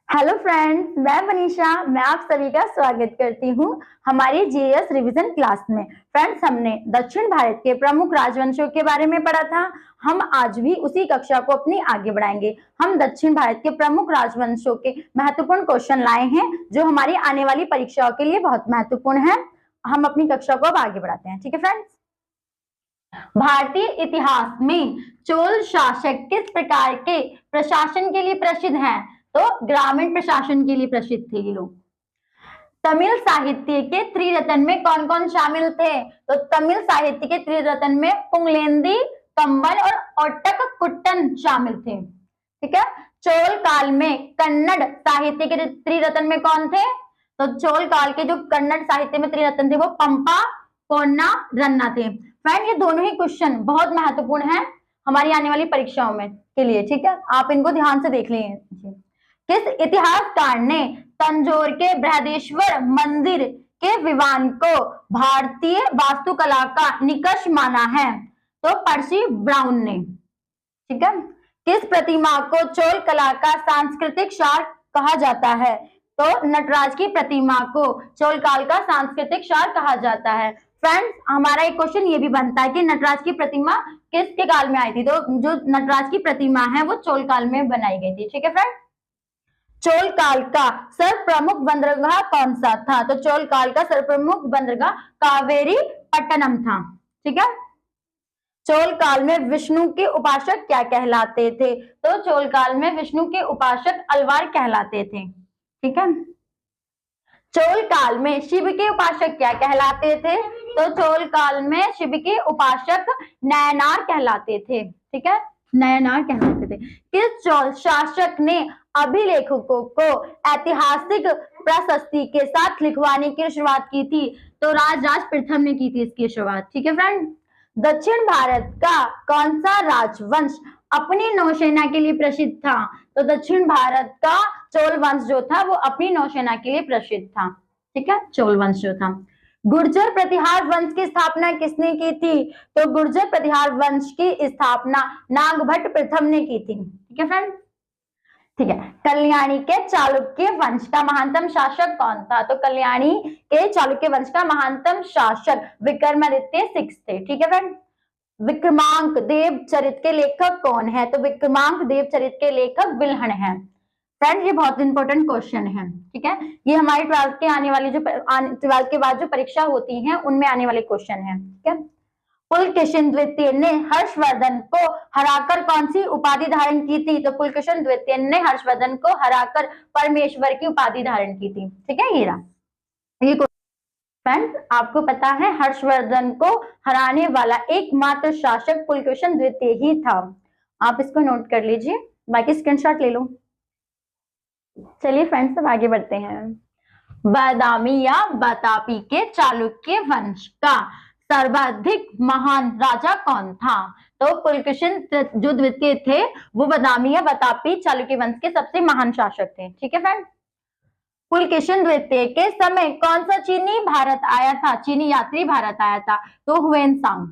Hello friends, मैं मनीषा। मैं आप सभी का स्वागत करती हूँ हमारी जीएस रिवीजन क्लास में। फ्रेंड्स, हमने दक्षिण भारत के प्रमुख राजवंशों के बारे में पढ़ा था। हम आज भी उसी कक्षा को अपनी आगे बढ़ाएंगे। हम दक्षिण भारत के प्रमुख राजवंशों के महत्वपूर्ण क्वेश्चन लाए हैं जो हमारी आने वाली परीक्षाओं के लिए बहुत महत्वपूर्ण है। हम अपनी कक्षा को अब आगे बढ़ाते हैं। ठीक है फ्रेंड्स, भारतीय इतिहास में चोल शासक किस प्रकार के प्रशासन के लिए प्रसिद्ध हैं? तो ग्रामीण प्रशासन के लिए प्रसिद्ध थे ये लोग। तमिल साहित्य के त्रिरत्न में कौन कौन शामिल थे? तो तमिल साहित्य के त्रिरत्न में पुंगलेंदी, कंबन और ओट्टक शामिल थे। ठीक है। चोल काल में कन्नड़ साहित्य के त्रिरत्न में कौन थे? तो चोल काल के जो कन्नड़ साहित्य में त्रिरत्न थे वो पंपा, पोन्ना, रन्ना थे। फ्रेंड, ये दोनों ही क्वेश्चन बहुत महत्वपूर्ण है हमारी आने वाली परीक्षाओं में के लिए। ठीक है, आप इनको ध्यान से देख लीजिए। किस इतिहासकार ने तंजौर के बृहदेश्वर मंदिर के विवान को भारतीय वास्तुकला का निकष माना है? तो पर्सी ब्राउन ने। ठीक है। किस प्रतिमा को चोल कला का सांस्कृतिक सार कहा जाता है? तो नटराज की प्रतिमा को चोल काल का सांस्कृतिक सार कहा जाता है। फ्रेंड्स, हमारा एक क्वेश्चन ये भी बनता है कि नटराज की प्रतिमा किसके काल में आई थी? तो जो नटराज की प्रतिमा है वो चोल काल में बनाई गई थी। ठीक है फ्रेंड, चोल काल का सर्वप्रमुख बंदरगाह कौन सा था? तो चोल काल का सर्वप्रमुख बंदरगाह कावेरी पट्टनम था। ठीक है। चोल काल में विष्णु के उपासक क्या कहलाते थे? तो चोल काल में विष्णु के उपासक अलवार कहलाते थे। ठीक है। चोल काल में शिव के उपासक क्या कहलाते थे? तो चोल काल में शिव के उपासक नयनार कहलाते थे। ठीक है, नयनार कहलाते थे। किस चोल शासक ने अभिलेखों को ऐतिहासिक प्रशस्ति के साथ लिखवाने की शुरुआत की थी? तो राजराज प्रथम ने की थी इसकी शुरुआत। ठीक है फ्रेंड, दक्षिण भारत का कौन सा राजवंश अपनी नौसेना के लिए प्रसिद्ध था? तो दक्षिण भारत का चोल वंश जो था वो अपनी नौसेना के लिए प्रसिद्ध था। ठीक है, चोल वंश जो था। गुर्जर प्रतिहार वंश की स्थापना किसने की थी? तो गुर्जर प्रतिहार वंश की स्थापना नागभट्ट प्रथम ने की थी। ठीक है फ्रेंड, ठीक है। कल्याणी के चालुक्य वंश का महानतम शासक कौन था? तो कल्याणी के चालुक्य वंश का महानतम शासक विक्रमादित्य 6 थे। ठीक है फ्रेंड, विक्रमांक देव चरित के लेखक कौन है? तो विक्रमांक देव चरित के लेखक बिल्हण हैं। फ्रेंड, ये बहुत इंपॉर्टेंट क्वेश्चन है। ठीक है, ये हमारी 12th के आने वाली जो 12th के बाद जो परीक्षा होती है उनमें आने वाले क्वेश्चन है। ठीक है। पुलकेशिन द्वितीय ने हर्षवर्धन को हराकर कौन सी उपाधि धारण की थी? तो पुलकेशिन द्वितीय ने हर्षवर्धन को हराकर परमेश्वर की उपाधि धारण की थी। ठीक है, ये फ्रेंड्स, आपको पता है हर्षवर्धन को हराने वाला एकमात्र शासक पुलकेशिन द्वितीय ही था। आप इसको नोट कर लीजिए, बाकी स्क्रीनशॉट ले लो। चलिए फ्रेंड्स, अब आगे बढ़ते हैं। बादामी या बतापी के चालुक्य वंश का सर्वाधिक महान राजा कौन था? तो पुलकेशिन जो द्वितीय थे वो बादामी या बतापी चालुक्य वंश के सबसे महान शासक थे। ठीक है फ्रेंड, पुलकेशिन द्वितीय के समय कौन सा चीनी भारत आया था? चीनी यात्री भारत आया था, तो हुएनसांग।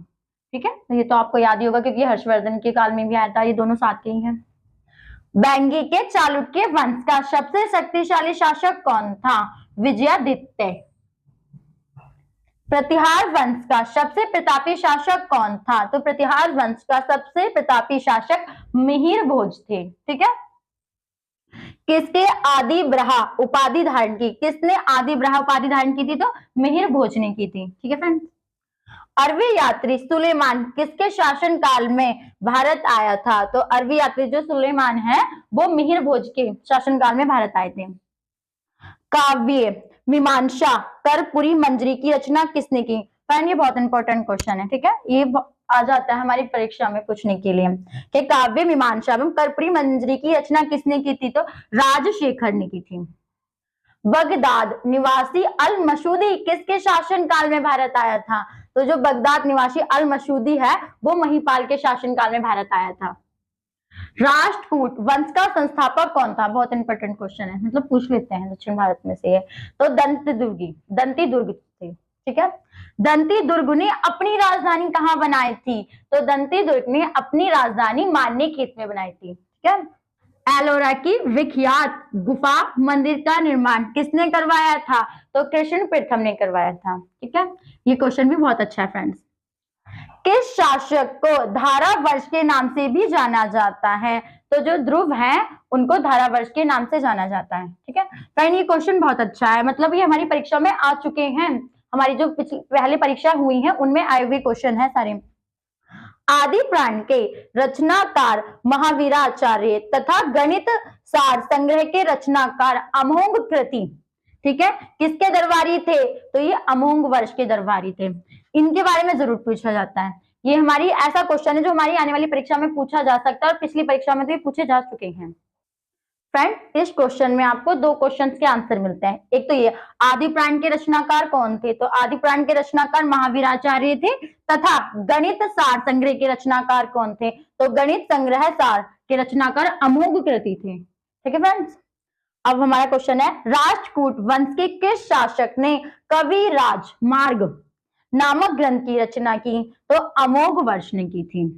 ठीक है, ये तो आपको याद ही होगा क्योंकि हर्षवर्धन के काल में भी आया था, ये दोनों साथ के ही हैं। बैंगी के चालुक्य वंश का सबसे शक्तिशाली शासक कौन था? विजयादित्य। प्रतिहार वंश का सबसे प्रतापी शासक कौन था? तो प्रतिहार वंश का सबसे प्रतापी शासक मिहिर भोज थे। ठीक है। किसके आदि ब्रहा उपाधि धारण की? किसने आदि ब्रहा उपाधि धारण की थी? तो मिहिर भोज ने की थी। ठीक है फ्रेंड्स, अरबी यात्री सुलेमान किसके शासन काल में भारत आया था? तो अरबी यात्री जो सुलेमान है वो मिहिर भोज के शासन काल में भारत आए थे। काव्य मीमांसा कर्पूरी मंजरी की रचना किसने की? फ्रेंड, ये बहुत इंपॉर्टेंट क्वेश्चन है। ठीक है, ये आ जाता है हमारी परीक्षा में पूछने के लिए कि काव्य मीमांसा एवं कर्पूरी मंजरी की रचना किसने की थी? तो राजशेखर ने की थी। बगदाद निवासी अल मसूदी किसके शासन काल में भारत आया था? तो जो बगदाद निवासी अल मसूदी है वो महिपाल के शासन काल में भारत आया था। राष्ट्रकूट वंश का संस्थापक कौन था? बहुत इंपॉर्टेंट क्वेश्चन है, मतलब पूछ लेते हैं दक्षिण भारत में से। तो दंती दुर्ग थे। ठीक है, दंती दुर्ग ने अपनी राजधानी कहाँ बनाई थी? तो दंती दुर्ग ने अपनी राजधानी मान्यखेत में बनाई थी। ठीक है, एलोरा की विख्यात गुफा मंदिर का निर्माण किसने करवाया था? तो कृष्ण प्रथम ने करवाया था। ठीक है, ये क्वेश्चन भी बहुत अच्छा है फ्रेंड्स। किस शासक को धारावर्ष के नाम से भी जाना जाता है? तो जो ध्रुव हैं उनको धारावर्ष के नाम से जाना जाता है। ठीक है फ्रेंड, ये क्वेश्चन बहुत अच्छा है, मतलब ये हमारी परीक्षा में आ चुके हैं, हमारी जो पहले परीक्षा हुई है उनमें आए हुए क्वेश्चन है सारे। आदि पुराण के रचनाकार महावीराचार्य तथा गणित सार संग्रह के रचनाकार अमोघ कृति, ठीक है, किसके दरबारी थे? तो ये अमोघ वर्ष के दरबारी थे। इनके बारे में जरूर पूछा जाता है, ये हमारी ऐसा क्वेश्चन है जो हमारी आने वाली परीक्षा में पूछा जा सकता है और पिछली परीक्षा में तो ये पूछे जा चुके हैं। फ्रेंड, इस क्वेश्चन में आपको दो क्वेश्चन के आंसर मिलते हैं। एक तो ये आदि पुराण के रचनाकार कौन थे? तो आदि पुराण के रचनाकार महावीराचार्य थे, तथा गणित सार संग्रह के रचनाकार कौन थे? तो गणित संग्रह सार के रचनाकार अमोघ कृति थे। ठीक है फ्रेंड्स, अब हमारा क्वेश्चन है, राष्ट्रकूट वंश के किस शासक ने कविराज मार्ग नामक ग्रंथ की रचना की? तो अमोघ वर्ष ने की थी।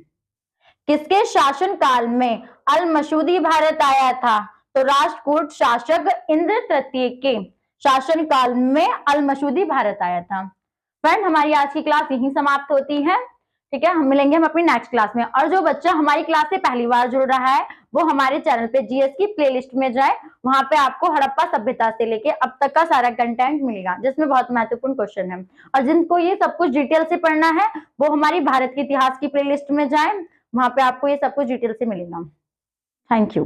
किसके शासन काल में अल मसूदी भारत आया था? तो राष्ट्रकूट शासक इंद्र तृतीय के शासन काल में अल मसूदी भारत आया था। फ्रेंड, हमारी आज की क्लास यहीं समाप्त होती है। ठीक है, हम मिलेंगे अपनी नेक्स्ट क्लास में। और जो बच्चा हमारी क्लास से पहली बार जुड़ रहा है वो हमारे चैनल पे जीएस की प्लेलिस्ट में जाए, वहां पे आपको हड़प्पा सभ्यता से लेके अब तक का सारा कंटेंट मिलेगा जिसमें बहुत महत्वपूर्ण क्वेश्चन है। और जिनको ये सब कुछ डिटेल से पढ़ना है वो हमारी भारत के इतिहास की प्लेलिस्ट में जाए, वहां पे आपको ये सब कुछ डिटेल से मिलेगा। Thank you.